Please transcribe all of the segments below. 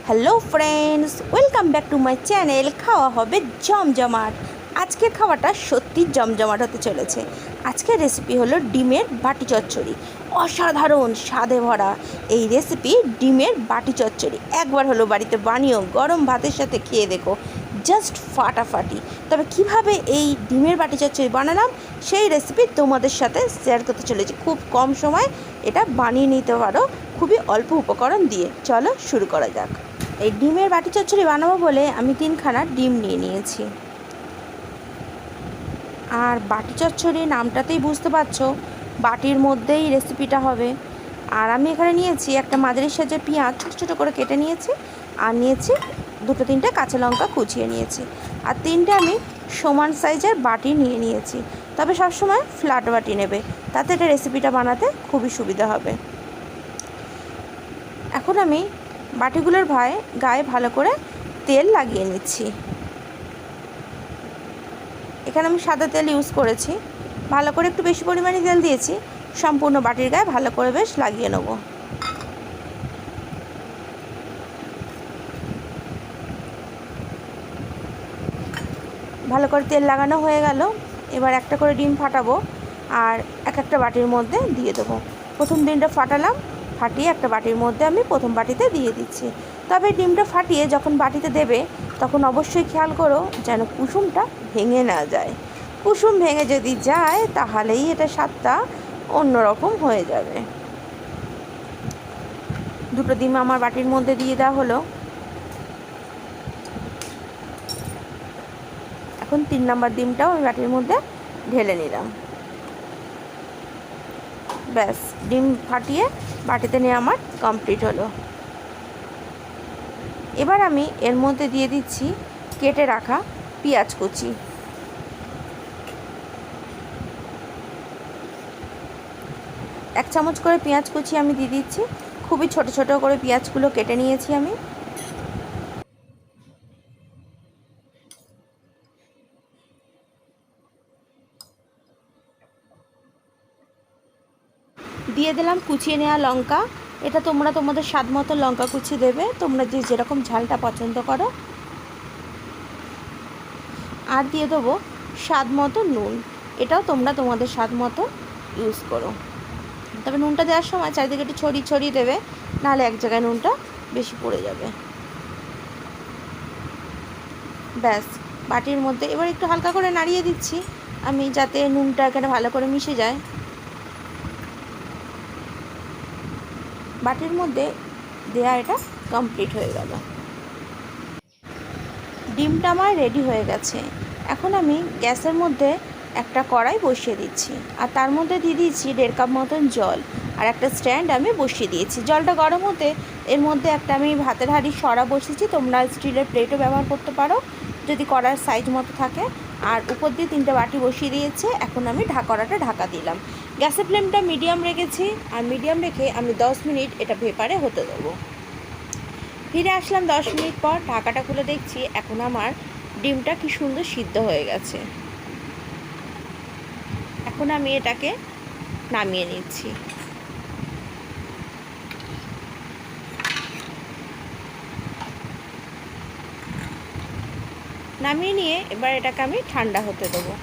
Hello friends, welcome back to my channel খাওয়া হবে জমজমাট। আজকের খাওয়াটা সত্যি জমজমাট হতে চলেছে। আজকের রেসিপি হলো ডিমের বাটি চচ্চড়ি। অসাধারণ স্বাদে ভরা এই রেসিপি ডিমের বাটি চচ্চড়ি একবার হলো বাড়িতে বানিয়েও গরম ভাতের সাথে খেয়ে দেখো, জাস্ট ফাটাফাটি। তবে কিভাবে এই ডিমের বাটি চচ্চড়ি বানালাম সেই রেসিপি তোমাদের সাথে শেয়ার করতে চলেছি। খুব কম সময় এটা বানিয়ে নিতে পারো, খুবই অল্প উপকরণ দিয়ে। চলো শুরু করা যাক। এই ডিমের বাটি চচ্চড়ি বানাবো বলে আমি 3খানা ডিম নিয়ে নিয়েছি। আর বাটি চচ্চড়ি নামটাতেই বুঝতে পারছো বাটির মধ্যেই রেসিপিটা হবে। আর আমি এখানে নিয়েছি একটা মাঝারি সাইজের পেঁয়াজ ছোটো ছোটো করে কেটে নিয়েছি, আর নিয়েছি 2-3টে কাঁচা লঙ্কা কুচিয়ে নিয়েছি, আর 3টে আমি সমান সাইজের বাটি নিয়ে নিয়েছি। তবে সবসময় ফ্ল্যাট বাটি নেবে, তাতে এটা রেসিপিটা বানাতে খুবই সুবিধা হবে। এখন আমি বাটিগুলোর গায়ে ভালো করে তেল লাগিয়ে নিচ্ছি। এখানে আমি সাদা তেল ইউজ করেছি, ভালো করে একটু বেশি পরিমাণে তেল দিয়েছি। সম্পূর্ণ বাটির গায়ে ভালো করে বেশ লাগিয়ে নেব। ভালো করে তেল লাগানো হয়ে গেল। এবার একটা করে ডিম ফাটাবো আর একটা বাটির মধ্যে দিয়ে দেবো। প্রথম ডিমটা ফাটালাম, ফাটিয়ে একটা বাটির মধ্যে আমি প্রথম বাটিতে দিয়ে দিচ্ছি। তবে ডিমটা ফাটিয়ে যখন বাটিতে দেবে তখন অবশ্যই খেয়াল করো যেন কুসুমটা ভেঙে না যায়। কুসুম ভেঙে যদি যায় তাহলেই এটা স্বাদটা অন্যরকম হয়ে যাবে। 2টো ডিম আমার বাটির মধ্যে দিয়ে দেওয়া হলো। এখন 3 নম্বর ডিমটাও আমি বাটির মধ্যে ঢেলে নিলাম। ব্যাস, ডিম ফাটিয়ে বাটিতে নিয়ে আমার কমপ্লিট হলো। এবার আমি এর মধ্যে দিয়ে দিচ্ছি কেটে রাখা পেঁয়াজ কুচি। 1 চামচ করে পেঁয়াজ কুচি আমি দিয়ে দিচ্ছি। খুবই ছোট ছোট করে পেঁয়াজগুলো কেটে নিয়েছি আমি। দিয়ে দিলাম কুচিয়ে নেওয়া লঙ্কা। এটা তোমরা তোমাদের স্বাদ মতো লঙ্কা কুচি দেবে, তোমরা যেরকম ঝালটা পছন্দ করো। আর দিয়ে দেবো স্বাদ মতো নুন, এটাও তোমরা তোমাদের স্বাদ মতো ইউজ করো। তবে নুনটা দেওয়ার সময় চারিদিকে একটু ছড়িয়ে ছড়িয়ে দেবে, নাহলে এক জায়গায় নুনটা বেশি পড়ে যাবে। ব্যাস, বাটির মধ্যে এবার একটু হালকা করে নাড়িয়ে দিচ্ছি আমি, যাতে নুনটা এখানে ভালো করে মিশে যায়। বাটির মধ্যে দেয়া এটা কমপ্লিট হয়ে গেল। ডিমটা আমার রেডি হয়ে গেছে। এখন আমি গ্যাসের মধ্যে একটা কড়াই বসিয়ে দিচ্ছি, আর তার মধ্যে দিয়ে দিয়েছি 1.5 কাপ মতন জল, আর একটা স্ট্যান্ড আমি বসিয়ে দিয়েছি। জলটা গরম হতে এর মধ্যে একটা আমি ভাতের হাঁড়ি সরা বসিয়েছি, তোমরা স্টিলের প্লেটও ব্যবহার করতে পারো যদি কড়ার সাইজ মতো থাকে। আর উপর দিয়ে 3টে বাটি বসিয়ে দিয়েছে। এখন আমি কড়াটা ঢাকা দিলাম। গ্যাসের ফ্লেমটা মিডিয়াম রেখেছি, আর মিডিয়াম রেখে আমি 10 মিনিট এটা ভেপারে হতে দেবো। ফিরে আসলাম 10 মিনিট পর, ঢাকাটা খুলে দেখছি এখন আমার ডিমটা কি সুন্দর সিদ্ধ হয়ে গেছে। এখন আমি এটাকে নামিয়ে নিচ্ছি। নামিয়ে নিয়ে এবার এটাকে আমি ঠান্ডা হতে দেবো।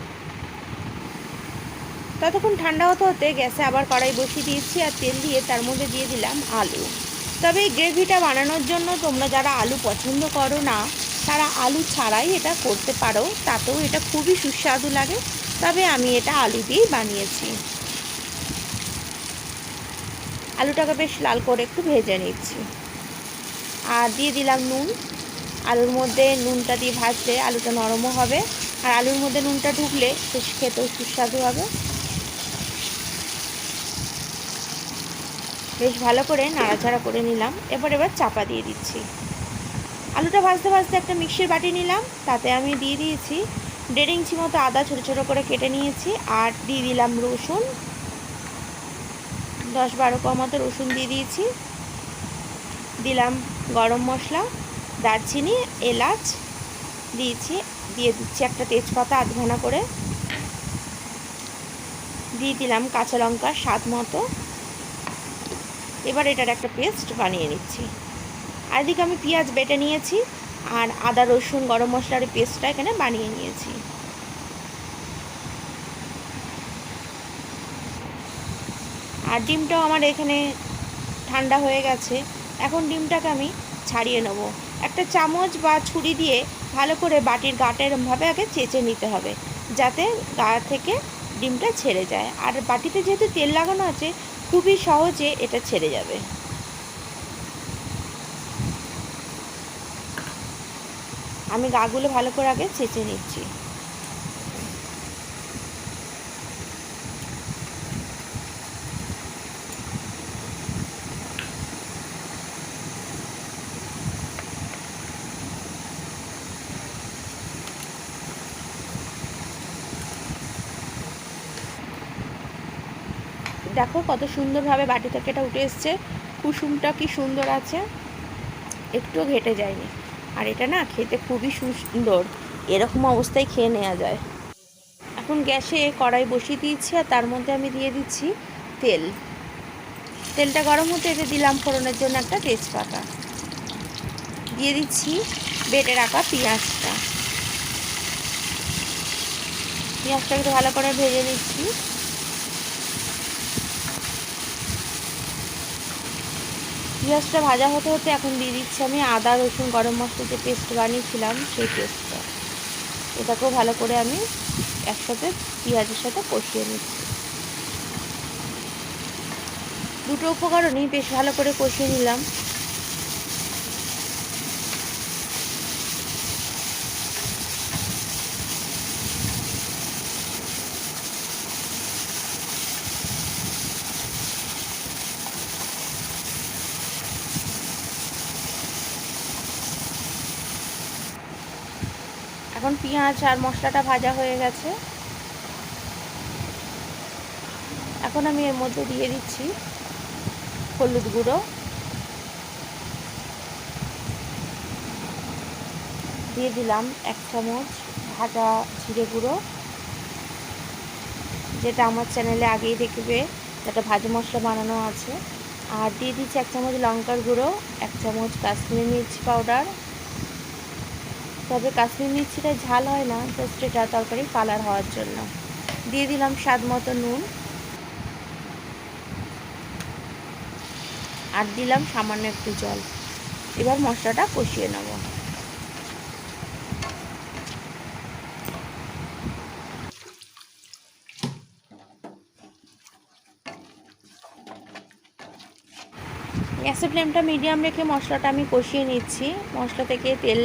ততক্ষণ ঠান্ডা হতে হতে গ্যাসে আবার কড়াই বসিয়ে দিয়েছি, আর তেল দিয়ে তার মধ্যে দিয়ে দিলাম আলু। তবে এই গ্রেভিটা বানানোর জন্য তোমরা যারা আলু পছন্দ করো না তারা আলু ছাড়াই এটা করতে পারো, তাতেও এটা খুবই সুস্বাদু লাগে। তবে আমি এটা আলু দিয়েই বানিয়েছি। আলুটাকে বেশ লাল করে একটু ভেজে নিচ্ছি, আর দিয়ে দিলাম নুন। আলুর মধ্যে নুনটা দিয়ে ভাজলে আলুটা নরমও হবে, আর আলুর মধ্যে নুনটা ঢুকলে বেশ খেতেও সুস্বাদু হবে। বেশ ভালো করে নাড়াচাড়া করে নিলাম। এবার চাপা দিয়ে দিচ্ছি। আলুটা ভাজতে ভাজতে একটা মিক্সির বাটি নিলাম, তাতে আমি দিয়ে দিয়েছি 1.5 ইঞ্চি মতো আদা ছোটো ছোটো করে কেটে নিয়েছি, আর দিয়ে দিলাম রসুন। 10-12 কোয়া মতো রসুন দিয়ে দিয়েছি। দিলাম গরম মশলা, দারচিনি, এলাচ দিয়েছি। দিয়ে দিচ্ছি একটা তেজপাতা আধখানা করে। দিয়ে দিলাম কাঁচা লঙ্কা স্বাদ মতো। এবার এটার একটা পেস্ট বানিয়ে নিচ্ছি। আর এদিকে আমি পেঁয়াজ বেটে নিয়েছি আর আদা রসুন গরম মশলার পেস্টটা এখানে বানিয়ে নিয়েছি। আর ডিমটাও আমার এখানে ঠান্ডা হয়ে গেছে। এখন ডিমটাকে আমি ছাড়িয়ে নেব। একটা চামচ বা ছুরি দিয়ে ভালো করে বাটির গাটা এরমভাবে আগে চেঁচে নিতে হবে, যাতে গা থেকে ডিমটা ছেড়ে যায়। আর বাটিতে যেহেতু তেল লাগানো আছে, খুবই সহজে এটা ছেড়ে যাবে। আমি গাগুলো ভালো করে আগে চেঁচে নিচ্ছি। দেখো কত সুন্দরভাবে বাটি থেকে এটা উঠে এসছে। কুসুমটা কি সুন্দর আছে, একটুও ঘেটে যায়নি। আর এটা না খেতে খুবই সুন্দর, এরকম অবস্থায় খেয়ে নেওয়া যায়। এখন গ্যাসে কড়াই বসিয়ে দিয়েছি আর তার মধ্যে আমি দিয়ে দিচ্ছি তেল। তেলটা গরম হতে এতে দিলাম ফোড়নের জন্য একটা তেজপাতা, দিয়ে দিচ্ছি বেটে রাখা পেঁয়াজটা। পেঁয়াজটা একটু ভালো করে ভেজে নিচ্ছি। পেঁয়াজটা ভাজা হতে হতে এখন দিয়ে দিচ্ছি আমি আদা রসুন গরম মশলা যে পেস্ট বানিয়েছিলাম সেই পেস্টটা। এটাকেও ভালো করে আমি একসাথে পেঁয়াজের সাথে কষিয়ে নিচ্ছি। দুটো উপকরণই বেশ ভালো করে কষিয়ে নিলাম। এখন পেঁয়াজ আর মশলাটা ভাজা হয়ে গেছে। এখন আমি এর মধ্যে দিয়ে দিচ্ছি হলুদ গুঁড়ো, দিয়ে দিলাম 1 চামচ ভাজা জিরে গুঁড়ো, যেটা আমার চ্যানেলে আগেই দেখবে, যেটা ভাজা মশলা বানানো আছে। আর দিয়ে দিচ্ছি 1 চামচ লঙ্কার গুঁড়ো, 1 চামচ কাশ্মীরি মির্চি পাউডার। তবে কাশ্মীরি মির্চিটা ঝাল হয় না, জাস্ট এটা তরকারি কালার হওয়ার জন্য। দিয়ে দিলাম স্বাদ মতো নুন, আর দিলাম সামান্য একটু জল। এবার মশলাটা কষিয়ে নেব। গ্যাসের ফ্লেমটা মিডিয়াম রেখে মশলাটা আমি কষিয়ে নিচ্ছি। মশলা থেকে তেল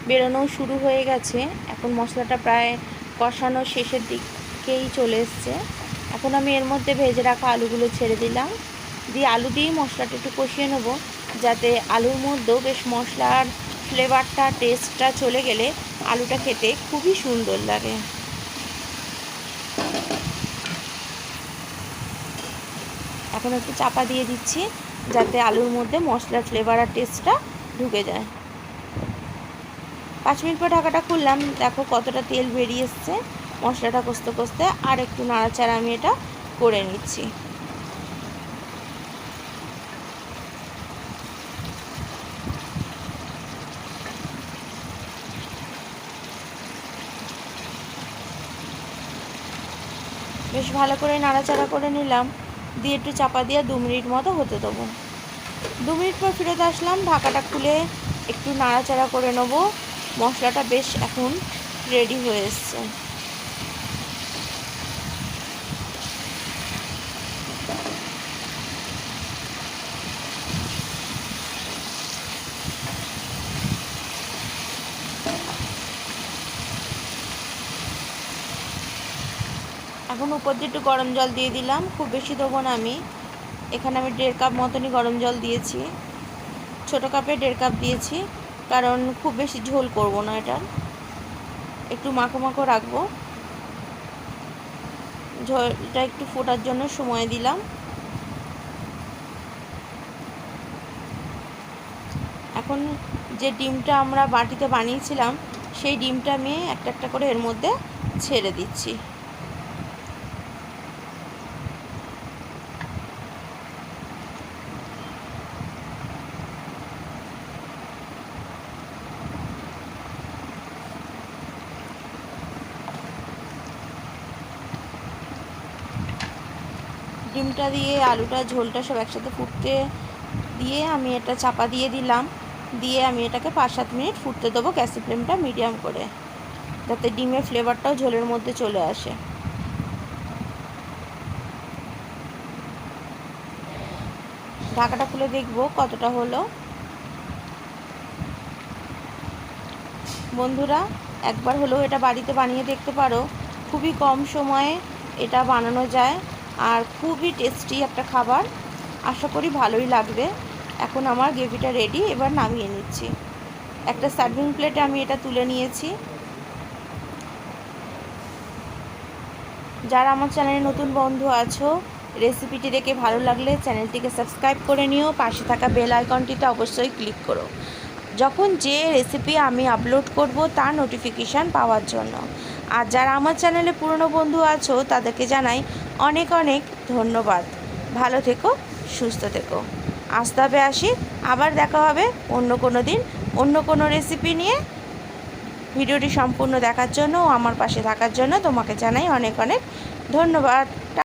বেরোনো শুরু হয়ে গেছে। এখন মশলাটা প্রায় কষানো শেষের দিকেই চলে এসছে। এখন আমি এর মধ্যে ভেজে রাখা আলুগুলো ছেড়ে দিলাম, দিয়ে আলু দিয়েই মশলাটা একটু কষিয়ে নেব, যাতে আলুর মধ্যেও বেশ মশলার ফ্লেভারটা টেস্টটা চলে গেলে আলুটা খেতে খুবই সুন্দর লাগে। এখন একটু চাপা দিয়ে দিচ্ছি, যাতে আলুর মধ্যে মশলার ফ্লেভার আর টেস্টটা ঢুকে যায়। 5 মিনিট পর ঢাকাটা খুললাম, দেখো কতটা তেল বেরিয়ে এসছে। মশলাটা কষতে কষতে আর একটু নাড়াচাড়া আমি এটা করে নিচ্ছি। বেশ ভালো করে নাড়াচাড়া করে নিলাম, দিয়ে একটু চাপা দিয়ে 2 মিনিট মতো হতে দেবো। 2 মিনিট পর ফিরত আসলাম, ঢাকাটা খুলে একটু নাড়াচাড়া করে নেব। মশলাটা বেশ এখন রেডি হয়ে এসছে। এখন উপর দিয়ে একটু গরম জল দিয়ে দিলাম, খুব বেশি দেবো না আমি। এখানে আমি 1.5 কাপ মতনই গরম জল দিয়েছি, ছোটো কাপে 1.5 কাপ দিয়েছি, কারণ খুব বেশি ঝোল করব না, এটা একটু মাখো মাখো রাখবো। ঝোলটা একটু ফোটার জন্য সময় দিলাম। এখন যে ডিমটা আমরা বাটিতে বানিয়েছিলাম, সেই ডিমটা আমি একটা একটা করে এর মধ্যে ছেড়ে দিচ্ছি। ডিমটা দিয়ে আলুটা ঝোলটা সব একসাথে ফুটতে দিয়ে আমি এটা চাপা দিয়ে দিলাম। দিয়ে আমি এটাকে 5-7 মিনিট ফুটতে দেবো গ্যাসের ফ্লেমটা মিডিয়াম করে, যাতে ডিমের ফ্লেভারটাও ঝোলের মধ্যে চলে আসে। ঢাকাটা খুলে দেখব কতটা হলো। বন্ধুরা, একবার হলেও এটা বাড়িতে বানিয়ে দেখতে পারো, খুবই কম সময়ে এটা বানানো যায় আর খুবই টেস্টি একটা খাবার। আশা করি ভালোই লাগবে। এখন আমার গ্রেভিটা রেডি, এবার নামিয়ে নিচ্ছি। একটা সার্ভিং প্লেটে আমি এটা তুলে নিয়েছি। যারা আমার চ্যানেলে নতুন বন্ধু আছো, রেসিপিটি দেখে ভালো লাগলে চ্যানেলটিকে সাবস্ক্রাইব করে নিও, পাশে থাকা বেল আইকনটিতে অবশ্যই ক্লিক করো, যখন যে রেসিপি আমি আপলোড করব তার নোটিফিকেশান পাওয়ার জন্য। আর যারা আমার চ্যানেলে পুরনো বন্ধু আছো তাদেরকে জানাই অনেক অনেক ধন্যবাদ। ভালো থেকো, সুস্থ থেকো। আজ তবে আসি, আবার দেখা হবে অন্য কোনো দিন অন্য কোনো রেসিপি নিয়ে। ভিডিওটি সম্পূর্ণ দেখার জন্য ও আমার পাশে থাকার জন্য তোমাকে জানাই অনেক অনেক ধন্যবাদ।